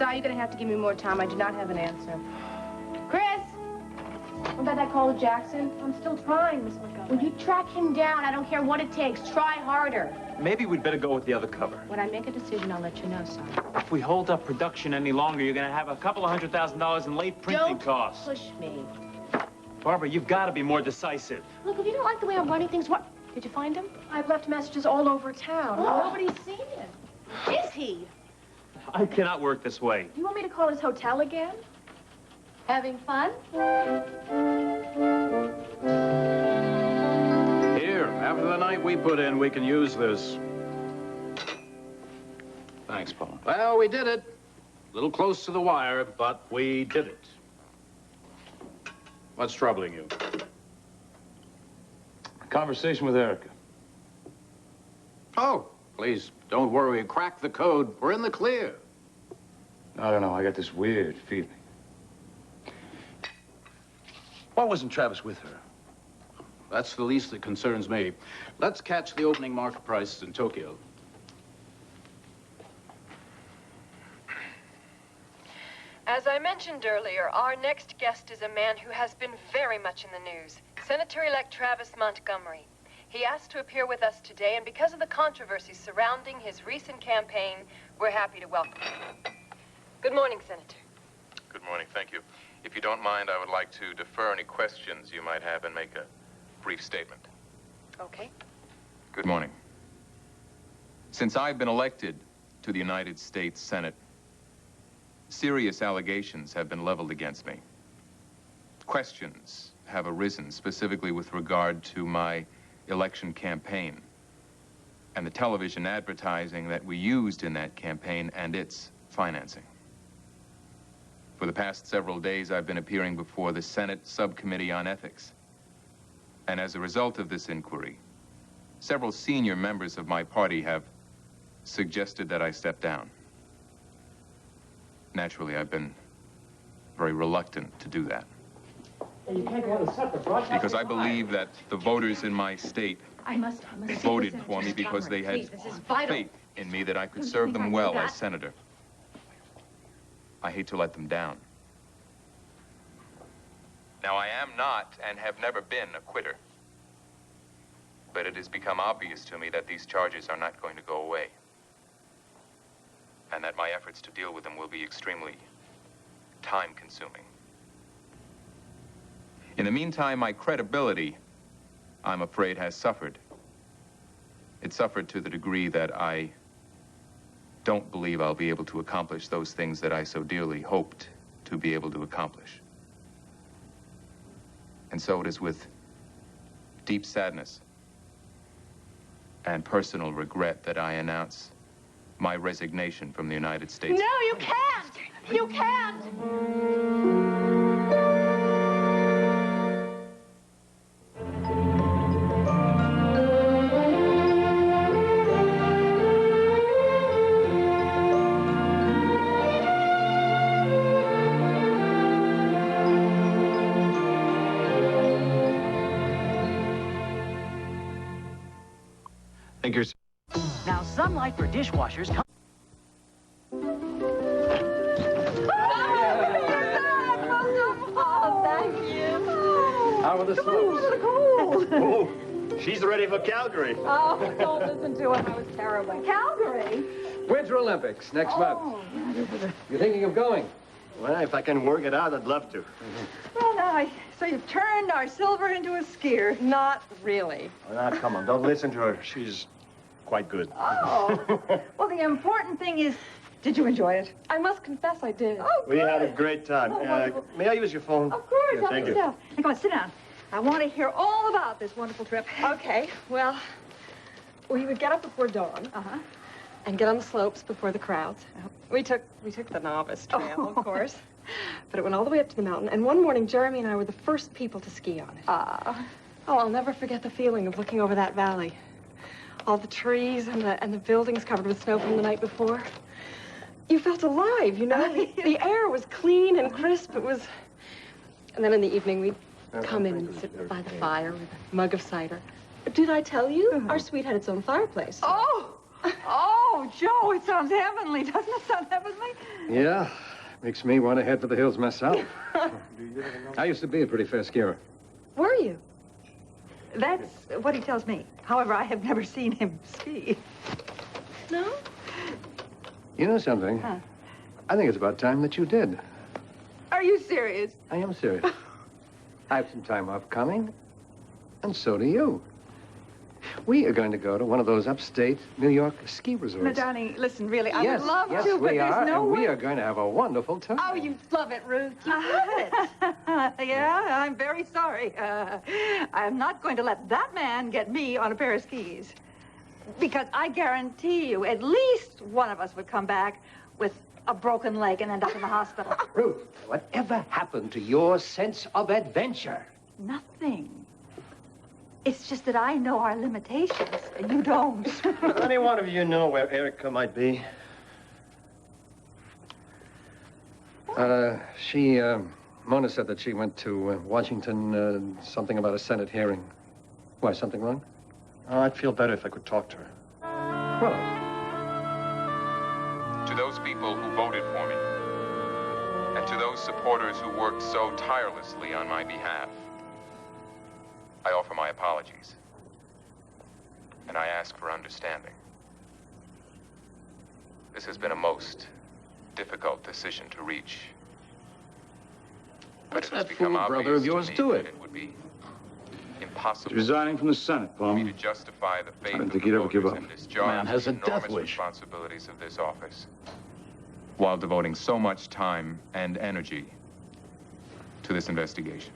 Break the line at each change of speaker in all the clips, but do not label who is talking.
sorry, you're going to have to give me more time. I do not have an answer. Chris! What about that call to Jackson?
I'm still trying, Miss Montgomery.
Will you track him down? I don't care what it takes. Try harder.
Maybe we'd better go with the other cover.
When I make a decision, I'll let you know, son.
If we hold up production any longer, you're going to have a couple of $100,000 in late printing costs.
Don't push me.
Barbara, you've got to be more decisive.
Look, if you don't like the way I'm running things, what? Did you find him?
I've left messages all over town.
Oh.
Nobody's seen him. Is he?
I cannot work this way.
Do you want me to call his hotel again? Having fun?
Here, after the night we put in, we can use this.
Thanks, Paul.
Well, we did it. A little close to the wire, but we did it. What's troubling you?
Conversation with Erica.
Oh, please, don't worry. Crack the code. We're in the clear.
I don't know. I got this weird feeling.
Why wasn't Travis with her?
That's the least that concerns me. Let's catch the opening market prices in Tokyo.
As I mentioned earlier, our next guest is a man who has been very much in the news, Senator-elect Travis Montgomery. He asked to appear with us today, and because of the controversy surrounding his recent campaign, we're happy to welcome him. Good morning, Senator.
Good morning, thank you. If you don't mind, I would like to defer any questions you might have and make a brief statement.
Okay.
Good morning. Since I've been elected to the United States Senate, serious allegations have been leveled against me. Questions have arisen specifically with regard to my election campaign and the television advertising that we used in that campaign and its financing. For the past several days, I've been appearing before the Senate Subcommittee on Ethics. And as a result of this inquiry, several senior members of my party have suggested that I step down. Naturally, I've been very reluctant to do that. Because I believe that the voters in my state voted for me because they had faith in me that I could serve them well as senator. I hate to let them down. Now, I am not and have never been a quitter. But it has become obvious to me that these charges are not going to go away. And that my efforts to deal with them will be extremely time-consuming. In the meantime, my credibility, I'm afraid, has suffered. It suffered to the degree that I don't believe I'll be able to accomplish those things that I so dearly hoped to be able to accomplish. And so it is with deep sadness and personal regret that I announce my resignation from the United States.
No, you can't! You can't!
Now, Sunlight for dishwashers come...
Oh, thank you.
How are the slopes? Oh, she's ready for Calgary.
Oh, don't listen to him. That was terrible. Calgary?
Winter Olympics next month. You thinking of going?
Well, if I can work it out, I'd love to.
Well, now, so you've turned our Silver into a skier.
Not really.
Oh, now, come on, don't listen to her. She's quite good.
Oh. Well, the important thing is, did you enjoy it?
I must confess I did.
Oh,
We had a great time. May I use your phone?
of course,
Yeah,
help
thank you.
yourself. Now, come on, sit down. I want to hear all about this wonderful trip.
Okay, well, we would get up before dawn.
Uh-huh.
And get on the slopes before the crowds. We took the novice trail, of course. But it went all the way up to the mountain. And one morning, Jeremy and I were the first people to ski on it.
Ah.
Oh, I'll never forget the feeling of looking over that valley. All the trees and the buildings covered with snow from the night before. You felt alive, you know? The air was clean and crisp. It was... And then in the evening, we'd come in and sit by the fire with a mug of cider. Did I tell you? Our suite had its own fireplace.
Oh! Oh, Joe, it sounds heavenly. Doesn't it sound heavenly?
Yeah, makes me want to head for the hills myself. I used to be a pretty fair skier.
Were you? That's what he tells me. However, I have never seen him ski.
No?
You know something?
Huh.
I think it's about time that you did.
Are you serious?
I am serious. I have some time off coming, and so do you. We are going to go to one of those upstate New York ski resorts.
Now, darling, listen, really, I
yes,
would love
yes,
to, but
we
there's
are,
no
and
way.
we are going to have a wonderful time.
Oh, you love it, Ruth. You love it. Yeah, I'm very sorry. I'm not going to let that man get me on a pair of skis. Because I guarantee you, at least one of us would come back with a broken leg and end up in the hospital.
Ruth, whatever happened to your sense of adventure?
Nothing. It's just that I know our limitations, and you don't.
Does any one of you know where Erica might be?
Mona said that she went to Washington, something about a Senate hearing. Why, something wrong?
Oh, I'd feel better if I could talk to her.
Well,
To those people who voted for me, and to those supporters who worked so tirelessly on my behalf, I offer my apologies. And I ask for understanding. This has been a most difficult decision to reach. But
What's
it has
that
become
fool brother
obvious
of yours
to me
doing?
that it would be impossible
He's resigning from the Senate,
for me
Palmer.
to justify the faith
I didn't
of
think
the
he'd ever give
voters
up.
and discharge
Man has
the
a death
enormous
wish.
responsibilities of this office, while devoting so much time and energy to this investigation.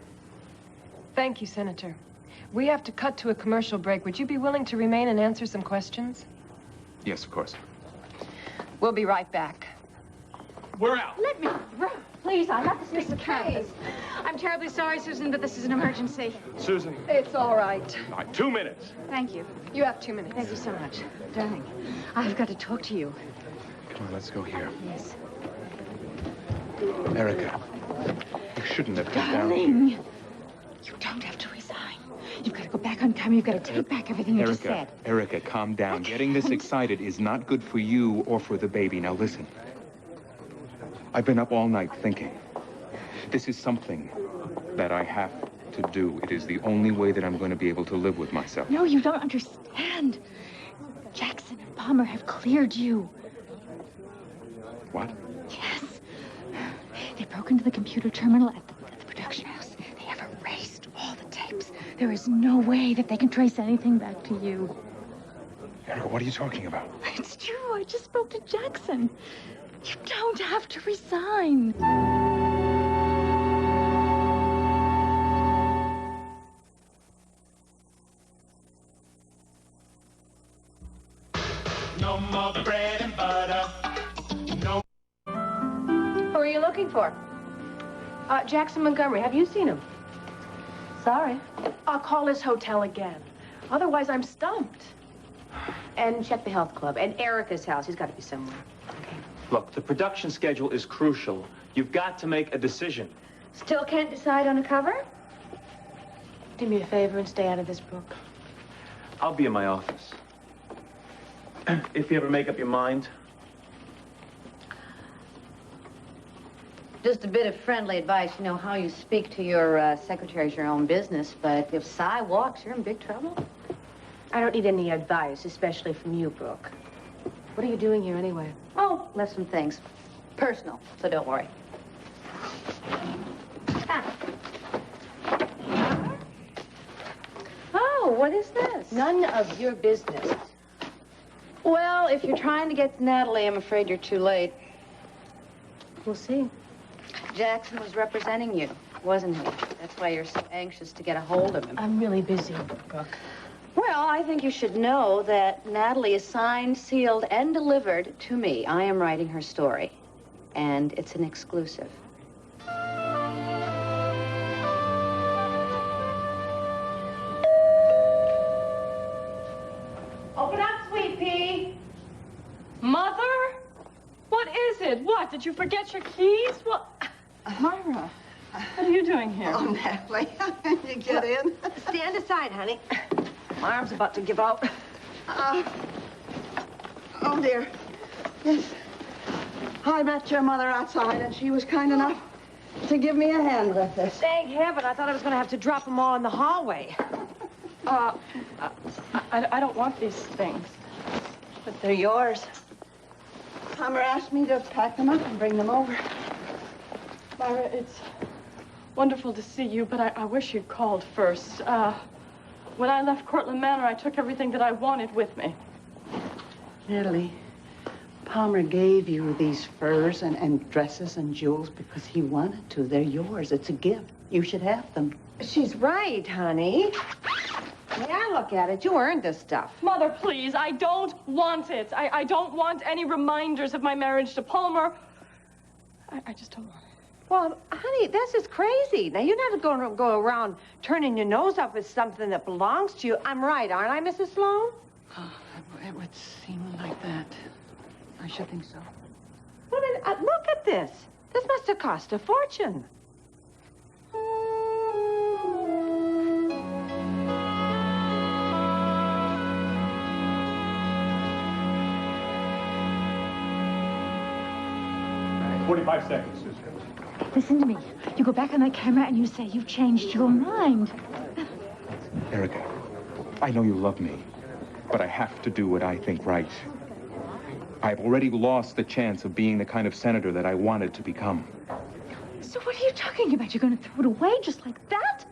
Thank you, Senator. We have to cut to a commercial break. Would you be willing to remain and answer some questions?
Yes, of course.
We'll be right back.
We're out.
Let me through. Please, I have to speak to Travis. I'm terribly sorry, Susan, but this is an emergency.
Susan.
It's all right.
All right, 2 minutes.
Thank you.
You have 2 minutes.
Thank you so much. Darling, I've got to talk to you.
Come on, let's go here.
Yes.
Erica, you shouldn't have come down.
Darling, you don't have to resign. You've got to go back on camera. You've got to take back everything you just said.
Erica, calm down. Getting this excited is not good for you or for the baby. Now listen. I've been up all night thinking. This is something that I have to do. It is the only way that I'm going to be able to live with myself.
No, you don't understand. Jackson and Palmer have cleared you.
What?
Yes. They broke into the computer terminal at the production house. They have erased all the tapes. There is no way that they can trace anything back to you.
Erica, what are you talking about?
It's true. I just spoke to Jackson. You don't have to resign.
No more bread and butter. No.
Who are you looking for? Jackson Montgomery. Have you seen him? Sorry. I'll call his hotel again. Otherwise, I'm stumped. And check the health club. And Erica's house. He's got to be somewhere. Okay.
Look, the production schedule is crucial. You've got to make a decision.
Still can't decide on a cover? Do me a favor and stay out of this, Brooke.
I'll be in my office. If you ever make up your mind.
Just a bit of friendly advice. You know, how you speak to your secretary's your own business, but if Cy walks, you're in big trouble.
I don't need any advice, especially from you, Brooke. What are you doing here anyway?
Oh, left some things. Personal, so don't worry.
Oh, what is this?
None of your business. Well, if you're trying to get to Natalie, I'm afraid you're too late.
We'll see.
Jackson was representing you, wasn't he? That's why you're so anxious to get a hold of him.
I'm really busy, Brooke.
Well, I think you should know that Natalie is signed, sealed, and delivered to me. I am writing her story, and it's an exclusive.
Open up, sweet pea.
Mother? What is it? What? Did you forget your keys? What? Myra, what are you doing here?
Oh, Natalie, you get in.
Stand aside, honey. My arm's about to give out.
Oh, dear. Yes. I met your mother outside, and she was kind enough to give me a hand with this.
Thank heaven. I thought I was going to have to drop them all in the hallway.
I don't want these things.
But they're yours. Palmer asked me to pack them up and bring them over.
Myra, it's wonderful to see you, but I wish you'd called first. When I left Cortlandt Manor, I took everything that I wanted with me.
Natalie, Palmer gave you these furs and dresses and jewels because he wanted to. They're yours. It's a gift. You should have them.
She's right, honey. May I look at it? You earned this stuff.
Mother, please, I don't want it. I don't want any reminders of my marriage to Palmer. I just don't want it.
Well, honey, this is crazy. Now, you're not going to go around turning your nose up at something that belongs to you. I'm right, aren't I, Mrs. Sloan?
Oh, it would seem like that. I should think so.
Well, then, look at this. This must have cost a fortune.
Right. 45 seconds, Susan.
Listen to me. You go back on that camera and you say you've changed your mind.
Erica, I know you love me, but I have to do what I think right. I've already lost the chance of being the kind of senator that I wanted to become.
So what are you talking about? You're going to throw it away just like that?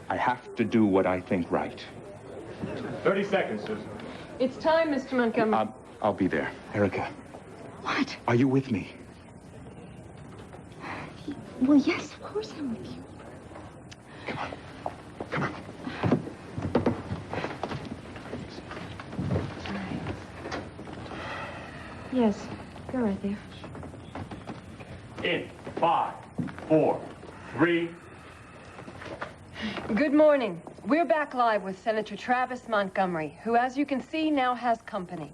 I have to do what I think right.
30 seconds, Susan.
It's time, Mr. Montgomery.
I'll be there. Erica.
What?
Are you with me?
Well, yes, of course I'm with you.
Come on. Come on.
Yes, go right there.
In 5, 4, 3.
Good morning. We're back live with Senator Travis Montgomery, who, as you can see, now has company.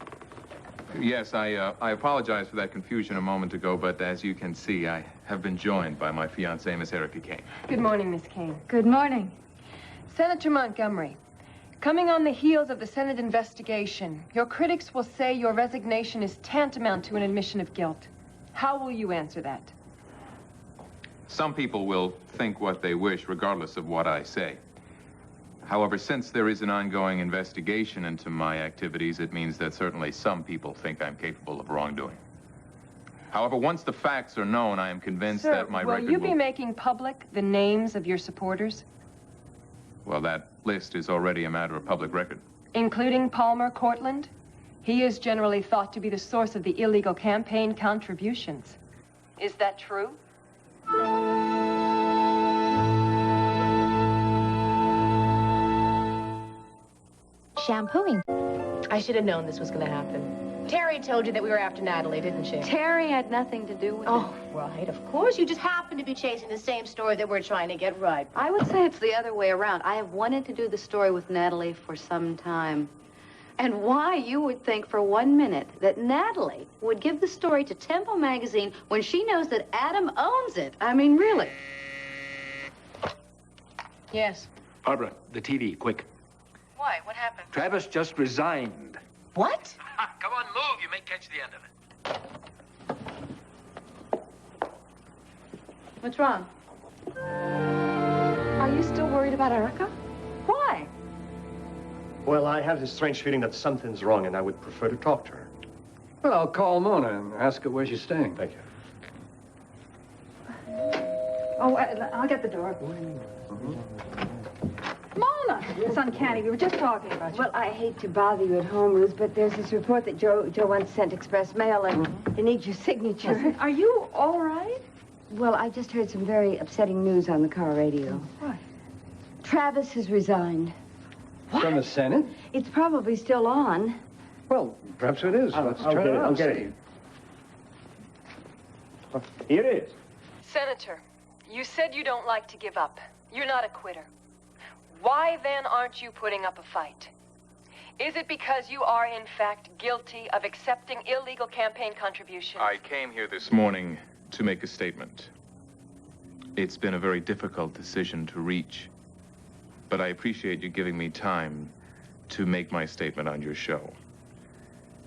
Yes, I apologize for that confusion a moment ago, but as you can see, I have been joined by my fiancée, Miss Erica Kane.
Good morning, Miss Kane.
Good morning.
Senator Montgomery, coming on the heels of the Senate investigation, your critics will say your resignation is tantamount to an admission of guilt. How will you answer that?
Some people will think what they wish, regardless of what I say. However, since there is an ongoing investigation into my activities, it means that certainly some people think I'm capable of wrongdoing. However, once the facts are known, I am convinced that my record
will you be making public the names of your supporters?
Well, that list is already a matter of public record.
Including Palmer Cortlandt? He is generally thought to be the source of the illegal campaign contributions. Is that true?
Shampooing.
I should have known this was going to happen. Terry told you that we were after Natalie, didn't she?
Terry had nothing to do with it.
Oh, right, of course. You just happened to be chasing the same story that we're trying to get right.
I would say it's the other way around. I have wanted to do the story with Natalie for some time. And why you would think for 1 minute that Natalie would give the story to Tempo magazine when she knows that Adam owns it. I mean, really.
Yes.
Barbara, the TV, quick.
Why? What happened?
Travis just resigned.
What?
Come on, move. You may catch the end of it.
What's wrong?
Are you still worried about Erica?
Why?
Well, I have this strange feeling that something's wrong, and I would prefer to talk to her.
Well, I'll call Mona and ask her where she's staying.
Thank you.
Oh, I'll get the door. Mona!
It's uncanny. We were just talking about you.
Well, I hate to bother you at home, Ruth, but there's this report that Joe once sent express mail, and it needs your signature.
Are you all right?
Well, I just heard some very upsetting news on the car radio.
What?
Travis has resigned.
What? From the Senate?
It's probably still on.
Well, perhaps it is. Let's try it out.
I'll get it. Here it is.
Senator, you said you don't like to give up. You're not a quitter. Why then aren't you putting up a fight? Is it because you are in fact guilty of accepting illegal campaign contributions?
I came here this morning to make a statement. It's been a very difficult decision to reach, but I appreciate you giving me time to make my statement on your show.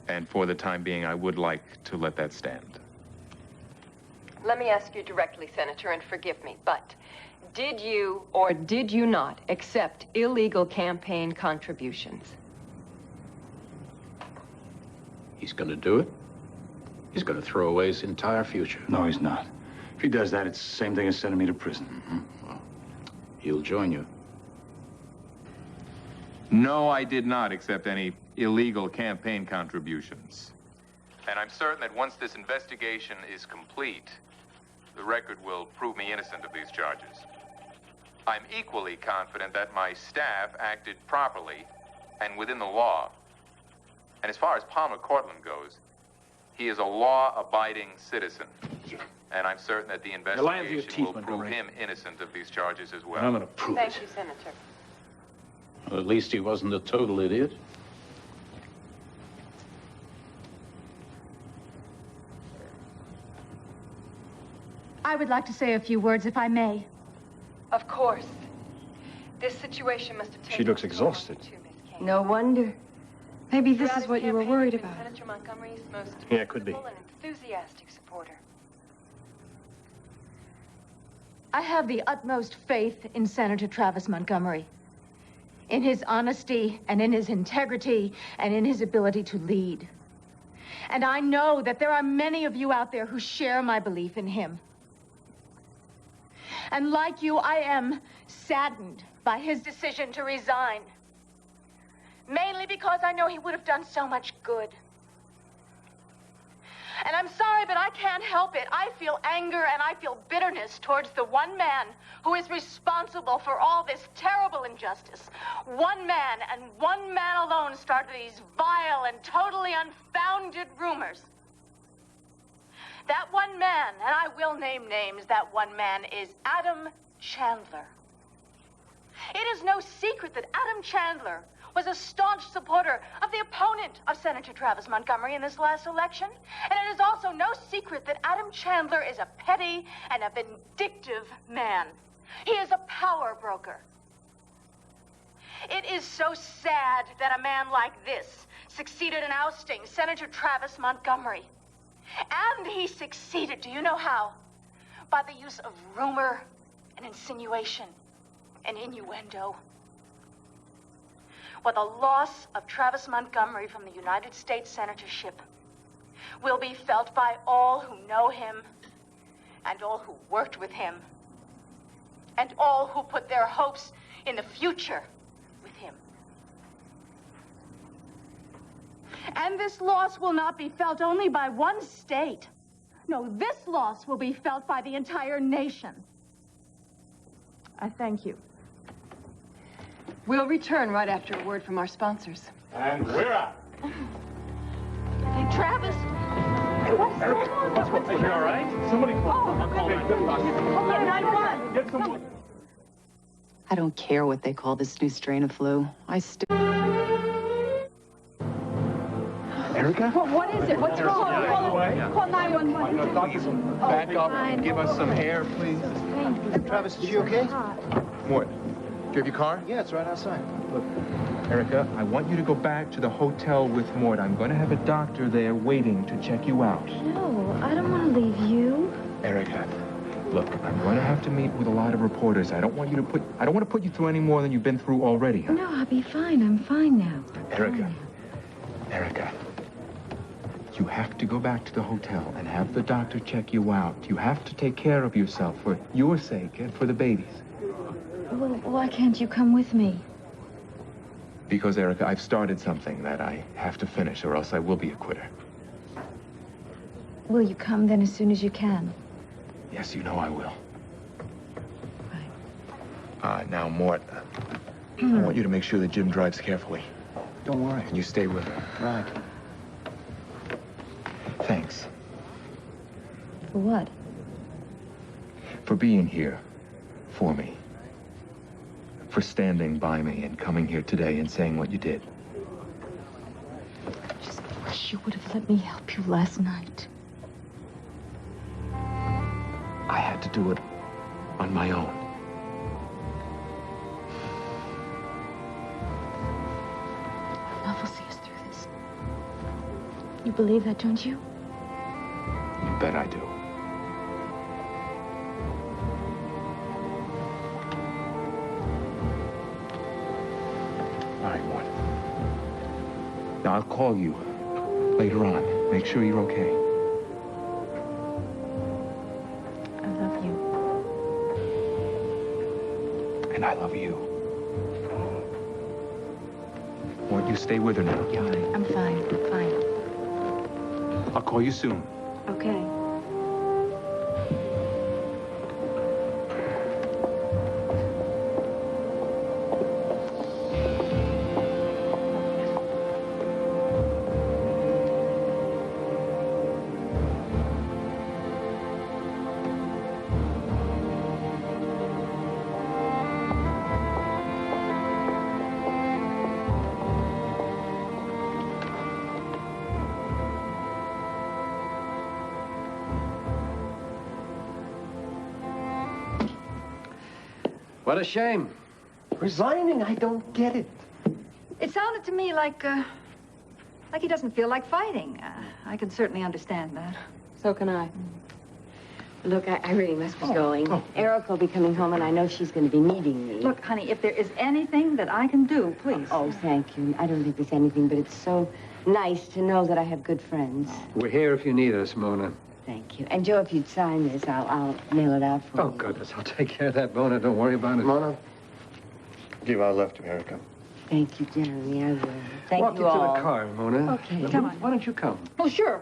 And for the time being, I would like to let that stand.
Let me ask you directly, Senator, and forgive me, but did you or did you not accept illegal campaign contributions?
He's going to do it. He's going to throw away his entire future.
No, he's not. If he does that, it's the same thing as sending me to prison.
Well, he'll join you.
No, I did not accept any illegal campaign contributions. And I'm certain that once this investigation is complete, the record will prove me innocent of these charges. I'm equally confident that my staff acted properly and within the law. And as far as Palmer Cortland goes, he is a law-abiding citizen. And I'm certain that the investigation will prove him innocent of these charges as well.
I'm going to prove it.
Thank you, Senator.
Well, at least he wasn't a total idiot.
I would like to say a few words, if I may.
Of course. This situation must have taken...
She looks exhausted.
No wonder. Maybe this is what you were worried about.
Senator Montgomery's most
Yeah, it could be.
and enthusiastic supporter.
I have the utmost faith in Senator Travis Montgomery, in his honesty and in his integrity and in his ability to lead. And I know that there are many of you out there who share my belief in him. And like you, I am saddened by his decision to resign. Mainly because I know he would have done so much good. And I'm sorry, but I can't help it. I feel anger and I feel bitterness towards the one man who is responsible for all this terrible injustice. One man and one man alone started these vile and totally unfounded rumors. That one man, and I will name names, that one man is Adam Chandler. It is no secret that Adam Chandler was a staunch supporter of the opponent of Senator Travis Montgomery in this last election. And it is also no secret that Adam Chandler is a petty and a vindictive man. He is a power broker. It is so sad that a man like this succeeded in ousting Senator Travis Montgomery. And he succeeded, do you know how? By the use of rumor and insinuation and innuendo. Well, the loss of Travis Montgomery from the United States senatorship will be felt by all who know him and all who worked with him and all who put their hopes in the future with him. And this loss will not be felt only by one state. No, this loss will be felt by the entire nation. I thank you.
We'll return right after a word from our sponsors.
And we're out.
Hey, Travis. What's going on?
What's going on? You all right? Somebody call. I'll call
911.
Get someone.
I don't care what they call this new strain of flu.
Erica?
What is it? What's wrong? Call 911.
Back up. Give us some air, please.
Travis, is she okay?
Mort, do you have your car?
Yeah, it's right outside.
Look, Erica, I want you to go back to the hotel with Mort. I'm going to have a doctor there waiting to check you out.
No, I don't want to leave you.
Erica, look, I'm going to have to meet with a lot of reporters. I don't want to put you through any more than you've been through already. Huh?
No, I'll be fine. I'm fine now.
Erica, you have to go back to the hotel and have the doctor check you out. You have to take care of yourself for your sake and for the baby's.
Well, why can't you come with me?
Because, Erica, I've started something that I have to finish, or else I will be a quitter.
Will you come then as soon as you can?
Yes, you know I will. Right. Now, Mort, I want you to make sure that Jim drives carefully.
Don't worry.
And you stay with him.
Right.
Thanks.
For what?
For being here. For me. For standing by me and coming here today and saying what you did.
I just wish you would have let me help you last night.
I had to do it on my own.
Love will see us through this.
You believe that, don't you?
You bet I do. All right, Mort. Now, I'll call you later on. Make sure you're okay.
I love you.
And I love you. Mort, you stay with her now.
All right, I'm fine. I'm fine.
I'll call you soon.
Okay.
What a shame.
Resigning? I don't get it.
It sounded to me like he doesn't feel like fighting. I can certainly understand that.
So can I.
Look, I really must be going. Eric will be coming home, and I know she's going to be needing me.
Look, honey, if there is anything that I can do, please.
Oh, thank you. I don't think there's anything, but it's so nice to know that I have good friends.
We're here if you need us, Mona.
Thank you. And, Joe, if you'd sign this, I'll mail it out for you.
Oh, goodness. I'll take care of that, Mona. Don't worry about it.
Mona, give our love to Erica.
Thank you, Jeremy. I will. Thank
Walk
you
into
all.
the car, Mona.
Okay, come on.
Why don't you come?
Oh, sure.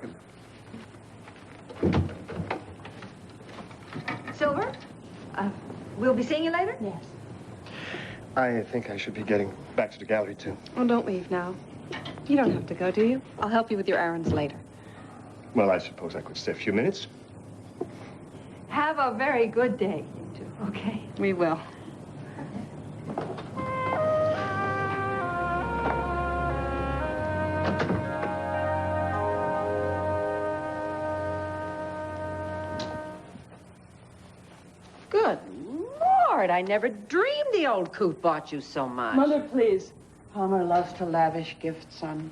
Silver, we'll be seeing you later?
Yes.
I think I should be getting back to the gallery, too.
Oh, don't leave now. You don't have to go, do you? I'll help you with your errands later.
Well, I suppose I could stay a few minutes.
Have a very good day, you two, okay?
We will.
Good Lord, I never dreamed the old coot bought you so much.
Mother, please. Palmer loves to lavish gifts on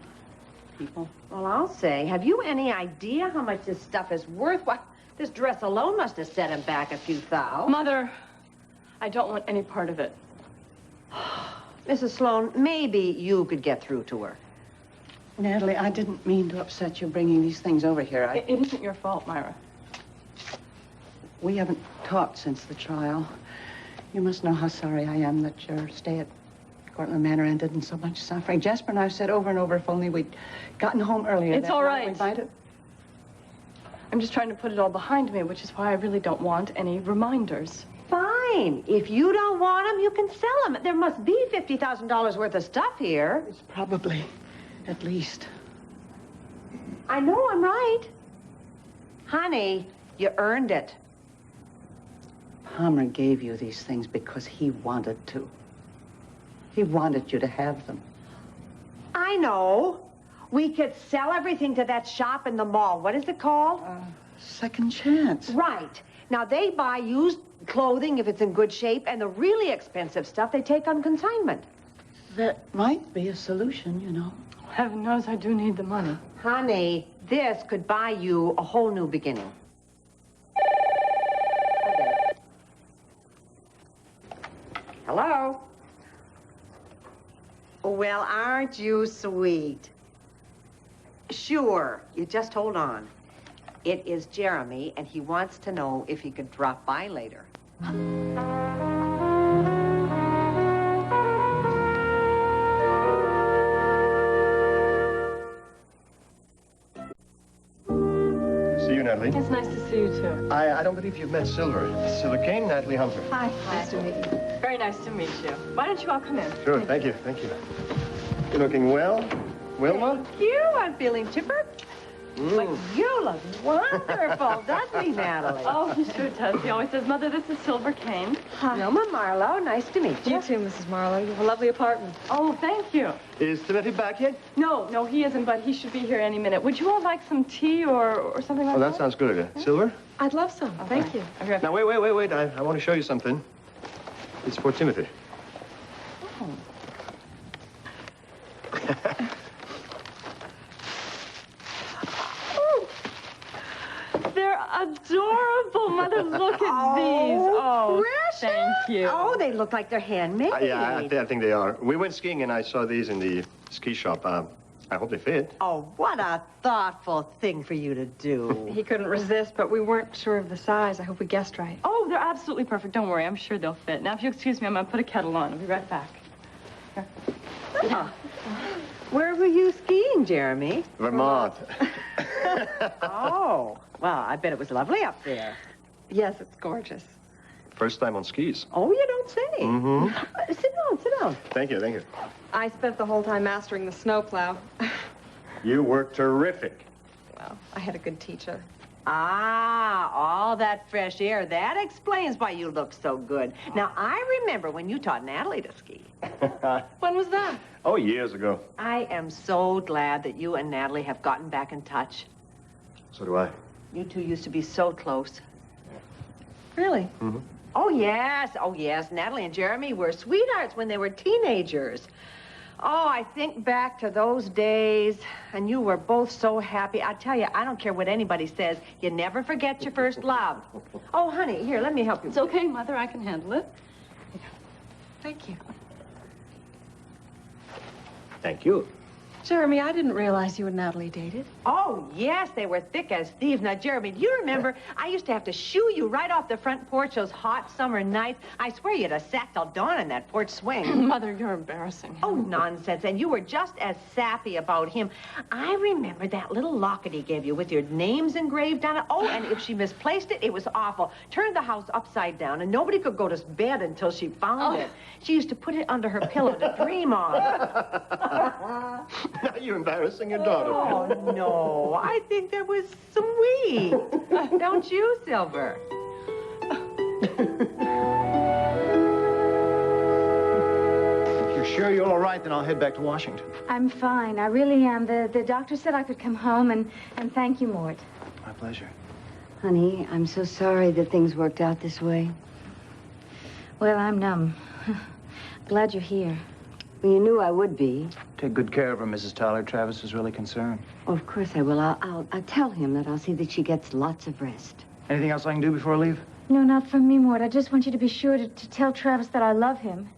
people.
Well, I'll say, have you any idea how much this stuff is worth? Why, this dress alone must have set him back a few thou.
Mother, I don't want any part of it.
Mrs. Sloan, maybe you could get through to her.
Natalie, I didn't mean to upset you bringing these things over here.
It isn't your fault, Myra.
We haven't talked since the trial. You must know how sorry I am that your stay at Cortlandt Manor ended in so much suffering. Jasper and I have said over and over, if only we'd gotten home earlier.
It's all right.
We might have...
I'm just trying to put it all behind me, which is why I really don't want any reminders.
Fine. If you don't want them, you can sell them. There must be $50,000 worth of stuff here.
It's probably at least.
I know I'm right. Honey, you earned it.
Palmer gave you these things because he wanted to. He wanted you to have them.
I know. We could sell everything to that shop in the mall. What is it called?
Second Chance.
Right. Now, they buy used clothing if it's in good shape, and the really expensive stuff they take on consignment.
That might be a solution, you know.
Heaven knows I do need the money.
Honey, this could buy you a whole new beginning. Hello? Well, aren't you sweet? Sure. You just hold on. It is Jeremy, and he wants to know if he could drop by later.
See you, Natalie.
It's nice to see you, too.
I don't believe you've met Silver. Silver Kane, Natalie Hunter.
Hi. Nice to meet you. Very nice to meet you. Why don't you all come in?
Sure, thank you, thank you. You're looking well, Wilma?
Thank you. I'm feeling chipper. But you look wonderful, doesn't he, Natalie?
Oh, he sure does. He always says, Mother, this is Silver Kane.
Hi. Wilma Marlowe, nice to meet you.
You too, Mrs. Marlowe. You have a lovely apartment. Oh, thank you.
Is Timothy back yet?
No, he isn't, but he should be here any minute. Would you all like some tea or something like
Oh,
that?
that sounds good. Silver?
I'd love some. Thank you.
Now, wait. I want to show you something. It's for Timothy.
Oh. they're adorable. Mother, look at these. Oh,
precious.
thank you.
Oh, they look like they're handmade.
Yeah, I think they are. We went skiing and I saw these in the ski shop. I hope they fit.
Oh, what a thoughtful thing for you to do.
He couldn't resist, but we weren't sure of the size. I hope we guessed right. Oh, they're absolutely perfect. Don't worry. I'm sure they'll fit. Now, if you'll excuse me, I'm going to put a kettle on. I'll be right back. Here.
Huh. Where were you skiing, Jeremy?
Vermont.
Oh, well, I bet it was lovely up there.
Yes, it's gorgeous.
First time on skis.
Oh, you don't say.
Mm-hmm.
Sit down, sit down.
Thank you, thank you.
I spent the whole time mastering the snowplow.
You were terrific.
Well, I had a good teacher.
Ah, all that fresh air. That explains why you look so good. Now, I remember when you taught Natalie to ski.
When was that?
Oh, years ago.
I am so glad that you and Natalie have gotten back in touch.
So do I.
You two used to be so close.
Really?
Mm-hmm.
Oh, yes. Oh, yes. Natalie and Jeremy were sweethearts when they were teenagers. Oh, I think back to those days, and you were both so happy. I tell you, I don't care what anybody says. You never forget your first love. Oh, honey, here, let me help you.
It's okay, Mother. I can handle it. Thank you.
Thank you.
Jeremy, I didn't realize you and Natalie dated.
Oh, yes, they were thick as thieves. Now, Jeremy, do you remember I used to have to shoo you right off the front porch those hot summer nights? I swear you'd have sat till dawn in that porch swing.
Mother, you're embarrassing.
Oh, nonsense. And you were just as sappy about him. I remember that little locket he gave you with your names engraved on it. Oh, and if she misplaced it, it was awful. Turned the house upside down, and nobody could go to bed until she found it. She used to put it under her pillow to dream on.
Now you're embarrassing your daughter.
Oh, no. I think that was sweet. Don't you, Silver?
If you're sure you're all right, then I'll head back to Washington.
I'm fine. I really am. The doctor said I could come home, and thank you, Mort.
My pleasure.
Honey, I'm so sorry that things worked out this way.
Well, I'm numb. Glad you're here.
Well, you knew I would be.
Take good care of her, Mrs. Tyler. Travis is really concerned.
Oh, of course I will. I'll tell him that I'll see that she gets lots of rest.
Anything else I can do before I leave?
No, not from me, Mort. I just want you to be sure to tell Travis that I love him.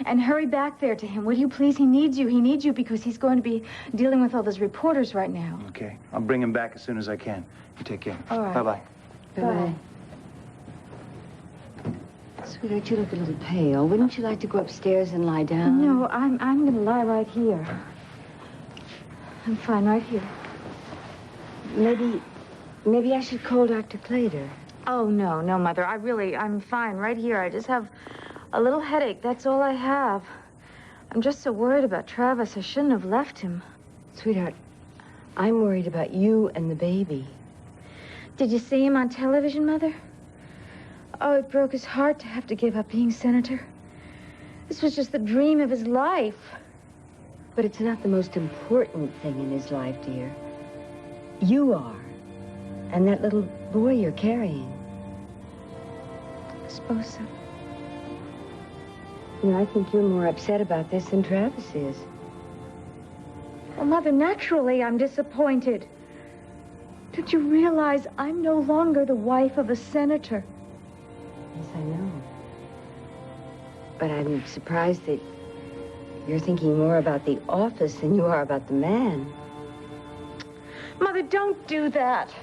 And hurry back there to him, will you please? He needs you. He needs you because he's going to be dealing with all those reporters right now.
Okay. I'll bring him back as soon as I can. You take care.
All right.
Bye-bye.
Bye-bye. Sweetheart, you look a little pale. Wouldn't you like to go upstairs and lie down?
No, I'm going to lie right here. I'm fine right here.
Maybe I should call Dr. Clater.
Oh, no, Mother. I'm fine right here. I just have a little headache. That's all I have. I'm just so worried about Travis. I shouldn't have left him.
Sweetheart, I'm worried about you and the baby.
Did you see him on television, Mother? Oh, it broke his heart to have to give up being senator. This was just the dream of his life.
But it's not the most important thing in his life, dear. You are. And that little boy you're carrying.
I suppose so.
You know, I think you're more upset about this than Travis is.
Well, Mother, naturally I'm disappointed. Don't you realize I'm no longer the wife of a senator?
Yes, I know. But I'm surprised that you're thinking more about the office than you are about the man.
Mother, don't do that.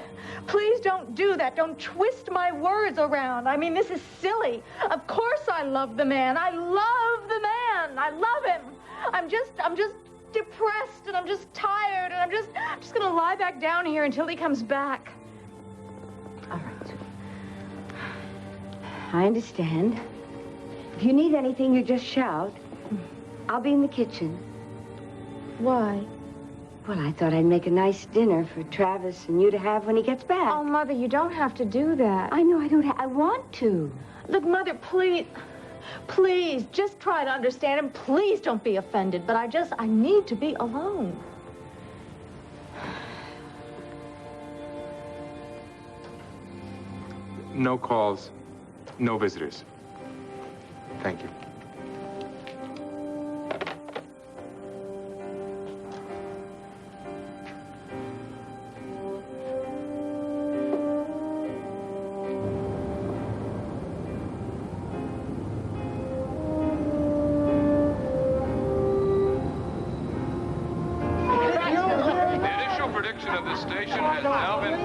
Please don't do that. Don't twist my words around. I mean, this is silly. Of course I love the man. I love the man. I love him. I'm just depressed, and I'm just tired, and I'm just gonna lie back down here until he comes back.
All right. I understand. If you need anything, you just shout. I'll be in the kitchen.
Why?
Well, I thought I'd make a nice dinner for Travis and you to have when he gets back.
Oh, Mother, you don't have to do that.
I know, I want to.
Look, Mother, please, just try to understand him. Please don't be offended, but I need to be alone.
No calls, no visitors. Thank you.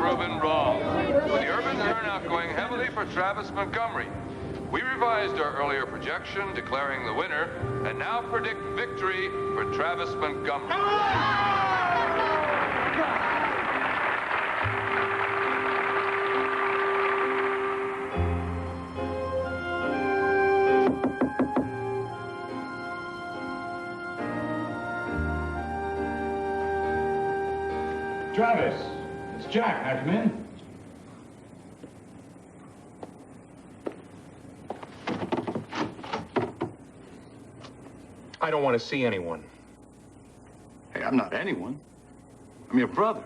proven wrong, with the urban turnout going heavily for Travis Montgomery. We revised our earlier projection, declaring the winner, and now predict victory for Travis Montgomery.
Travis, it's Jack. Can I come in? I don't want to see anyone.
Hey, I'm not anyone. I'm your brother.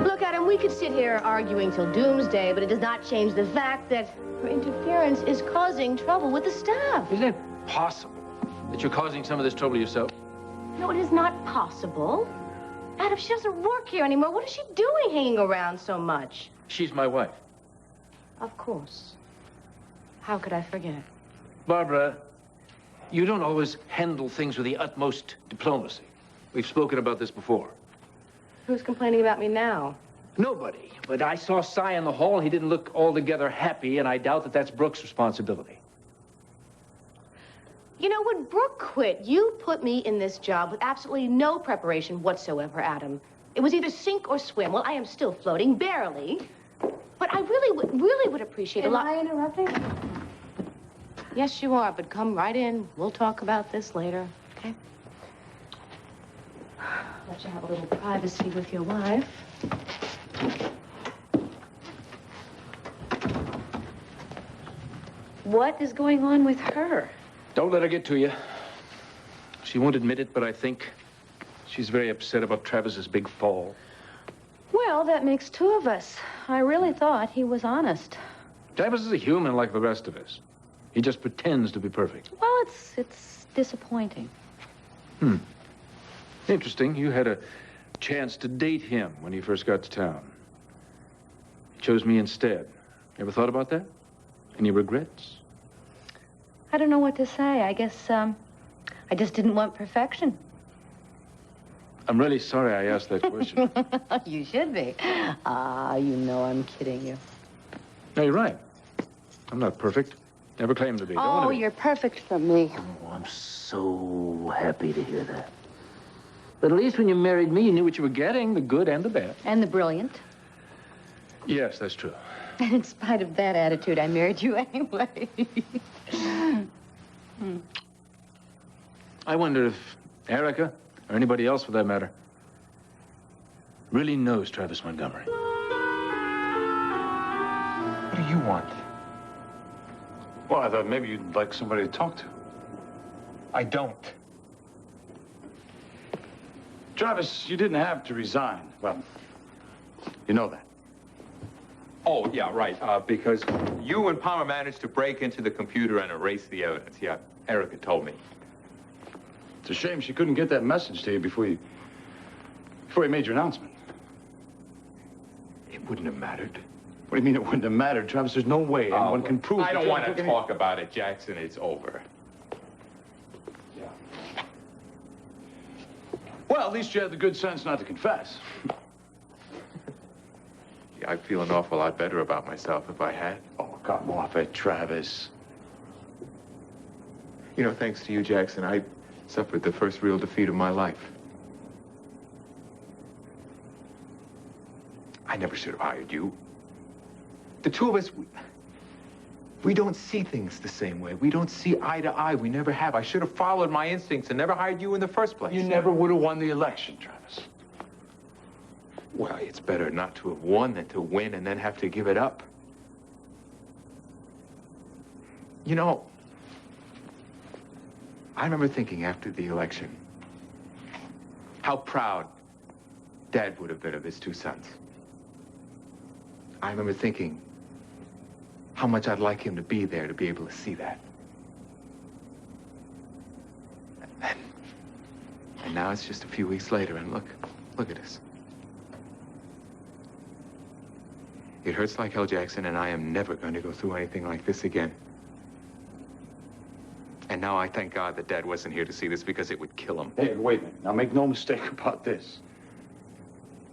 Look, Adam, we could sit here arguing till doomsday, but it does not change the fact that her interference is causing trouble with the staff.
Isn't it possible that you're causing some of this trouble yourself?
No, it is not possible. Adam, she doesn't work here anymore. What is she doing hanging around so much?
She's my wife.
Of course. How could I forget?
Barbara, you don't always handle things with the utmost diplomacy. We've spoken about this before.
Who's complaining about me now?
Nobody. But I saw Cy in the hall. He didn't look altogether happy, and I doubt that that's Brooke's responsibility.
You know, when Brooke quit, you put me in this job with absolutely no preparation whatsoever, Adam. It was either sink or swim. Well, I am still floating, barely. But I really would appreciate a lot.
Am I interrupting?
Yes, you are, but come right in. We'll talk about this later, okay? Let you have a little privacy with your wife.
What is going on with her?
Don't let her get to you. She won't admit it, but I think she's very upset about Travis's big fall.
Well, that makes two of us. I really thought he was honest.
Travis is a human like the rest of us. He just pretends to be perfect.
Well, it's disappointing.
Interesting. You had a chance to date him when he first got to town. He chose me instead. Ever thought about that? Any regrets?
I don't know what to say. I guess, I just didn't want perfection.
I'm really sorry I asked that question.
You should be. Ah, you know I'm kidding you.
No, you're right. I'm not perfect. Never claimed to be. Don't
Oh,
wanna be.
you're perfect for me.
Oh, I'm so happy to hear that. But at least when you married me, you knew what you were getting, the good and the bad.
And the brilliant.
Yes, that's true.
And in spite of that attitude, I married you anyway.
I wonder if Erica, or anybody else for that matter, really knows Travis Montgomery.
What do you want?
Well, I thought maybe you'd like somebody to talk to.
I don't.
Travis, you didn't have to resign. Well, you know that.
Oh, yeah, right. Because you and Palmer managed to break into the computer and erase the evidence. Yeah, Erica told me.
It's a shame she couldn't get that message to you before you made your announcement.
It wouldn't have mattered.
What do you mean it wouldn't have mattered, Travis? There's no way anyone can prove
I don't
that
want to
Travis-
talk about it, Jackson. It's over.
Well, at least you had the good sense not to confess.
Yeah, I'd feel an awful lot better about myself if I had.
Oh, come off it, Travis.
You know, thanks to you, Jackson, I suffered the first real defeat of my life. I never should have hired you. The two of us, we don't see things the same way. We don't see eye to eye. We never have. I should have followed my instincts and never hired you in the first place.
You never would have won the election, Travis.
Well, it's better not to have won than to win and then have to give it up. You know, I remember thinking after the election how proud Dad would have been of his two sons. I remember thinking how much I'd like him to be there to be able to see that. And now it's just a few weeks later, and look at us. It hurts like hell, Jackson, and I am never going to go through anything like this again.
And now I thank God that Dad wasn't here to see this because it would kill him.
Hey, wait a minute. Now, make no mistake about this.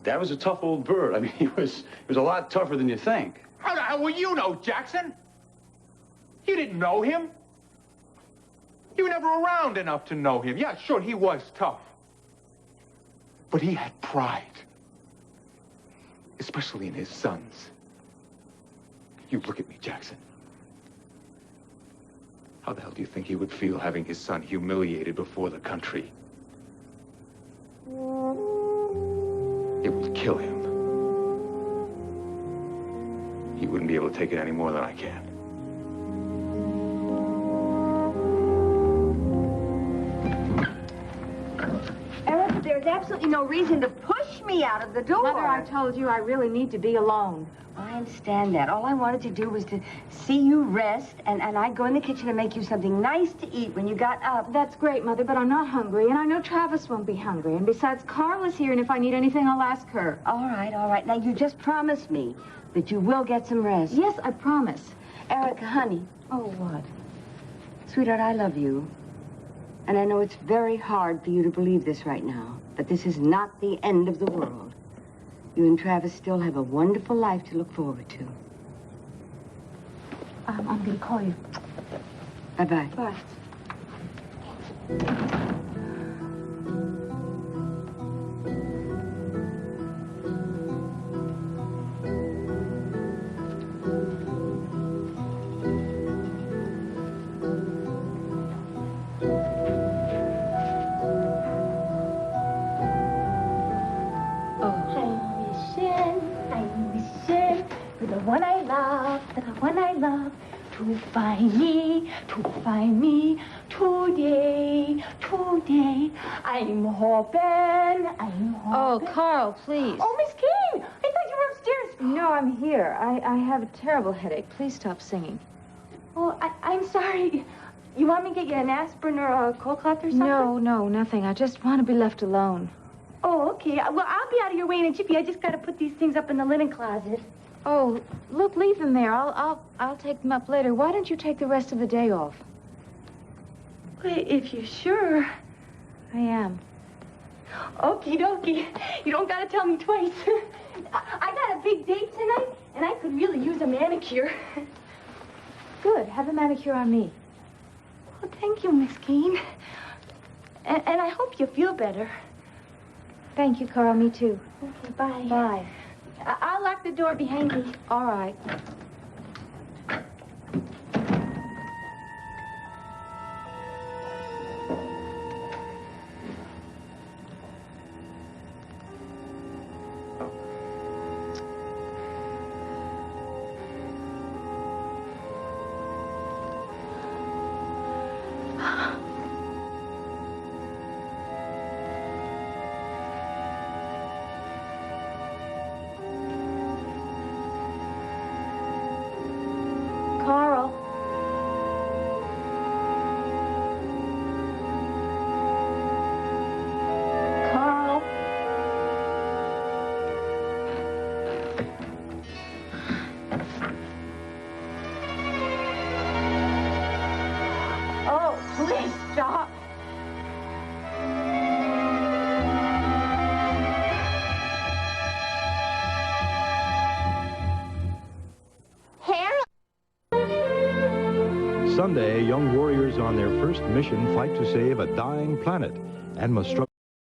Dad was a tough old bird. I mean, he was a lot tougher than you think.
How the hell will you know, Jackson? You didn't know him. You were never around enough to know him. Yeah, sure, he was tough. But he had pride. Especially in his sons. You look at me, Jackson. How the hell do you think he would feel having his son humiliated before the country? It would kill him. He wouldn't be able to take it any more than I can.
Eric, there's absolutely no reason to push me out of the door.
Mother, I told you I really need to be alone.
I understand that. All I wanted to do was to see you rest, and I'd go in the kitchen and make you something nice to eat when you got up.
That's great, Mother, but I'm not hungry, and I know Travis won't be hungry. And besides, Carl is here, and if I need anything, I'll ask her.
All right, all right. Now, you just promised me that you will get some rest.
Yes, I promise.
Erica, honey.
Oh, what?
Sweetheart, I love you. And I know it's very hard for you to believe this right now, but this is not the end of the world. You and Travis still have a wonderful life to look forward to.
I'm going to call you.
Bye-bye.
Bye.
To find me today. I'm hoping.
Oh, Carl, please.
Oh, Miss Keene, I thought you were upstairs.
No, I'm here. I have a terrible headache. Please stop singing.
Oh, I'm sorry. You want me to get you an aspirin or a cold cloth or something?
No, nothing. I just want to be left alone.
Oh, okay. Well, I'll be out of your way in a jiffy. I just got to put these things up in the linen closet.
Oh, look, leave them there. I'll take them up later. Why don't you take the rest of the day off?
Well, if you're sure.
I am.
Okie dokie. You don't gotta tell me twice. I got a big date tonight, and I could really use a manicure.
Good. Have a manicure on me.
Well, thank you, Miss Keene. And I hope you feel better.
Thank you, Carl. Me too.
Okay, bye.
Bye.
I'll lock the door behind me.
All right.
Carl. Carl. Oh, please stop.
Someday, young warriors on their first mission fight to save a dying planet and must struggle